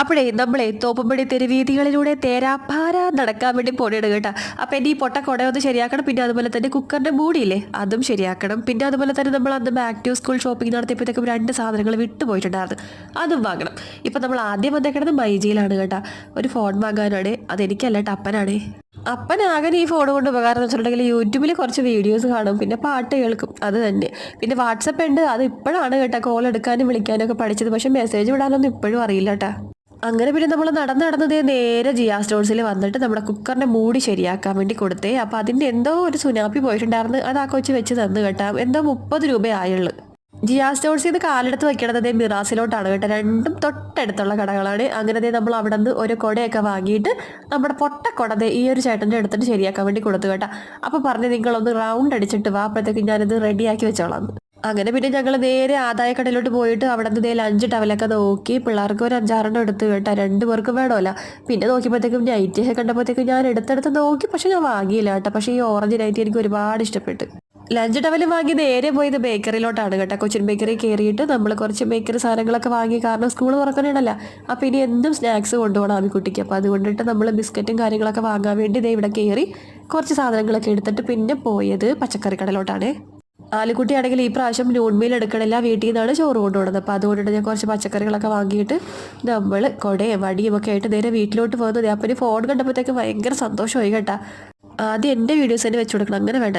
അപ്പോഴേ നമ്മളെ തോപ്പുംപടി തെരുവീതികളിലൂടെ തേരാപ്പാര നടക്കാൻ വേണ്ടി പോണിയാണ് കേട്ടോ. അപ്പം എൻ്റെ ഈ പൊട്ട കുടയൊന്ന് ശരിയാക്കണം. പിന്നെ അതുപോലെ തന്നെ കുക്കറിൻ്റെ മൂടിയില്ലേ അതും ശരിയാക്കണം. പിന്നെ അതുപോലെ തന്നെ നമ്മൾ അന്ന് ബാക്ക് ടു സ്കൂൾ ഷോപ്പിംഗ് നടത്തിയപ്പോഴത്തേക്കും 2 സാധനങ്ങൾ വിട്ടുപോയിട്ടുണ്ടായിരുന്നു, അതും വാങ്ങണം. ഇപ്പം നമ്മൾ ആദ്യം വന്നേക്കണത് മൈജിയിലാണ് കേട്ടോ. ഒരു ഫോൺ വാങ്ങാനാണ്. അതെനിക്കല്ല കേട്ടോ, അപ്പനാണ്. അപ്പനാകെ ഈ ഫോൺ കൊണ്ട് ഉപകാരം എന്ന് വെച്ചിട്ടുണ്ടെങ്കിൽ യൂട്യൂബിൽ കുറച്ച് വീഡിയോസ് കാണും, പിന്നെ പാട്ട് കേൾക്കും, അത് തന്നെ. പിന്നെ വാട്സപ്പ് ഉണ്ട്, അത് ഇപ്പോഴാണ് കേട്ടോ കോൾ എടുക്കാനും വിളിക്കാനും ഒക്കെ പഠിച്ചത്. പക്ഷേ മെസ്സേജ് വിടാനൊന്നും ഇപ്പോഴും അറിയില്ല കേട്ടോ. അങ്ങനെ പിന്നെ നമ്മൾ നടന്നതേ നേരെ ജിയാ സ്റ്റോഴ്സിൽ വന്നിട്ട് നമ്മുടെ കുക്കറിൻ്റെ മൂടി ശരിയാക്കാൻ വേണ്ടി കൊടുത്തേ. അപ്പോൾ അതിൻ്റെ എന്തോ ഒരു സുനാപ്പി പോയിട്ടുണ്ടായിരുന്നു, അത് ആ കൊച്ച് വെച്ച് തന്നു കേട്ടോ. എന്തോ 30 രൂപയായുള്ളൂ. ജിയാ സ്റ്റോഴ്സിൽ നിന്ന് കാലെടുത്ത് വയ്ക്കണത് മിറാസിലോട്ടാണ് കേട്ടോ. രണ്ടും തൊട്ടടുത്തുള്ള കടകളാണ്. അങ്ങനെ നമ്മൾ അവിടെ നിന്ന് ഒരു കുടയൊക്കെ വാങ്ങിയിട്ട് നമ്മുടെ പൊട്ടക്കുട ഈ ഒരു ചേട്ടൻ്റെ എടുത്തിട്ട് ശരിയാക്കാൻ വേണ്ടി കൊടുത്തു കേട്ടോ. അപ്പോൾ പറഞ്ഞ് നിങ്ങളൊന്ന് റൗണ്ട് അടിച്ചിട്ട് വാ, അപ്പോഴത്തേക്കും ഞാനിത് റെഡിയാക്കി വെച്ചോളാം. അങ്ങനെ പിന്നെ ഞങ്ങൾ നേരെ ആദായക്കടയിലോട്ട് പോയിട്ട് അവിടെ നിന്ന് 5 ടവലൊക്കെ നോക്കി പിള്ളേർക്ക് ഒരു 5-6 എടുത്ത് കേട്ടോ. 2 പേർക്ക് വേണമല്ല. പിന്നെ നോക്കിയപ്പോഴത്തേക്കും നൈറ്റിയൊക്കെ കണ്ടപ്പോഴത്തേക്കും ഞാൻ എടുത്തെടുത്ത് നോക്കി, പക്ഷെ ഞാൻ വാങ്ങിയില്ല കേട്ടോ. പക്ഷേ ഈ ഓറഞ്ച് നൈറ്റി എനിക്ക് ഒരുപാട് ഇഷ്ടപ്പെട്ടു. ലഞ്ച് ടവൽ വാങ്ങി നേരെ പോയത് ബേക്കറിയിലോട്ടാണ് കേട്ടോ. കൊച്ചിൻ ബേക്കറി കയറിയിട്ട് നമ്മൾ കുറച്ച് ബേക്കറി സാധനങ്ങളൊക്കെ വാങ്ങി, കാരണം സ്കൂൾ തുറക്കാനാണല്ലോ. അപ്പോൾ ഇനി എന്തും സ്നാക്സ് കൊണ്ടുപോകണം ആമിക്കുട്ടിക്ക്. അപ്പോൾ അതുകൊണ്ടിട്ട് നമ്മൾ ബിസ്ക്കറ്റും കാര്യങ്ങളൊക്കെ വാങ്ങാൻ വേണ്ടി ഇവിടെ കയറി കുറച്ച് സാധനങ്ങളൊക്കെ എടുത്തിട്ട് പിന്നെ പോയത് പച്ചക്കറി കടയിലോട്ടാണ്. ആലുക്കുട്ടി ആണെങ്കിൽ ഈ പ്രാവശ്യം നോൺ മീൽ എടുക്കണില്ല, വീട്ടിൽ നിന്നാണ് ചോറ് കൊണ്ടുപോകുന്നത്. അപ്പോൾ അതുകൊണ്ടിട്ട് ഞാൻ കുറച്ച് പച്ചക്കറികളൊക്കെ വാങ്ങിയിട്ട് നമ്മൾ കുടയും വടിയും ഒക്കെ ആയിട്ട് നേരെ വീട്ടിലോട്ട് പോകുന്നത്. അപ്പം ഫോൺ കണ്ടപ്പോഴത്തേക്ക് ഭയങ്കര സന്തോഷമായി കേട്ടോ. ആദ്യം എൻ്റെ വീഡിയോസ് തന്നെ വെച്ച് കൊടുക്കണം, അങ്ങനെ വേണ്ടല്ലോ.